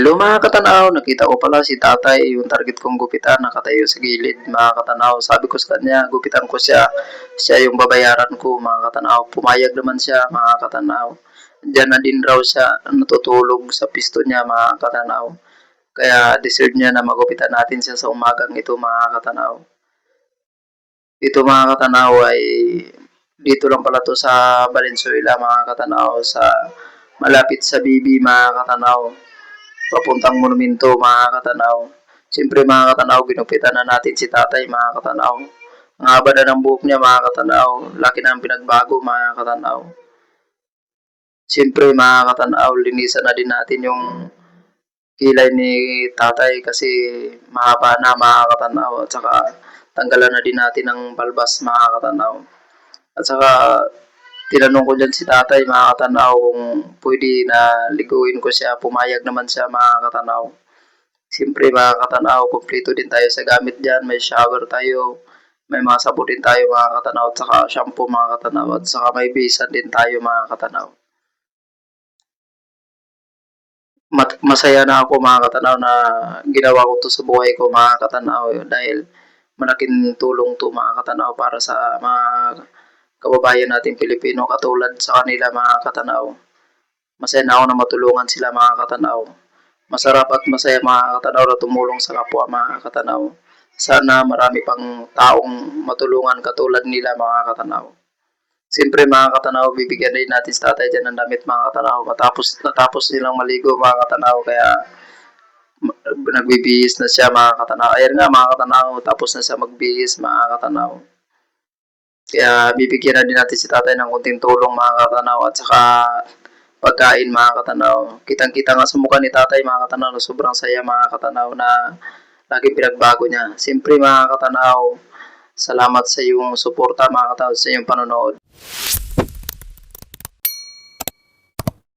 Hello mga katanaw, nakita ko pala si tatay, yung target kong gupitan, nakatayo sa gilid mga katanaw. Sabi ko sa kanya, gupitan ko siya, siya yung babayaran ko mga katanaw. Pumayag naman siya mga katanaw. Diyan na din raw siya natutulog sa pisto niya mga katanaw. Kaya deserve niya na magupitan natin siya sa umagang ito mga katanaw. Ito mga katanaw ay dito lang pala to sa Valenzuela mga katanaw, sa malapit sa Bibi mga katanaw, papuntang monumento mga katanaw. Siyempre mga katanaw, ginupitan na natin si tatay mga katanaw. Ang haba na ng buhok niya mga katanaw, laki na ang pinagbago mga katanaw. Siyempre mga katanaw, linisan na din natin yung kilay ni tatay kasi mahaba na mga katanaw, at saka tanggalan na din natin ng balbas mga katanaw. At saka tinanong ko dyan si tatay mga katanaw kung pwede na liguin ko siya. Pumayag naman siya mga katanaw. Siyempre mga katanaw, kompleto din tayo sa gamit dyan. May shower tayo, may mga sabon din tayo mga katanaw, at saka shampoo mga katanaw, at saka may bisan din tayo mga katanaw. Masaya na ako mga katanaw na ginawa ko to sa buhay ko mga katanaw, dahil malaking tulong to mga katanaw para sa mga kababayan natin Pilipino katulad sa kanila mga katanaw. Masaya na ako na matulungan sila mga katanaw. Masarap at masaya mga katanaw na tumulong sa kapwa mga katanaw. Sana marami pang taong matulungan katulad nila mga katanaw. Siyempre mga katanaw, bibigyan din natin sa tatay dyan ng damit mga katanaw. Natapos nilang maligo mga katanaw, kaya nagbibihis na siya mga katanaw. Ayan nga mga katanaw, tapos na siya magbihis mga katanaw. Kaya bibigyan na din natin si tatay ng kunting tulong mga katanaw, at saka pagkain mga katanaw. Kitang-kita nga sa mukha ni tatay mga katanaw na sobrang saya mga katanaw na laging pinagbago niya. Siyempre mga katanaw, salamat sa iyong suporta mga katanaw, sa iyong panonood.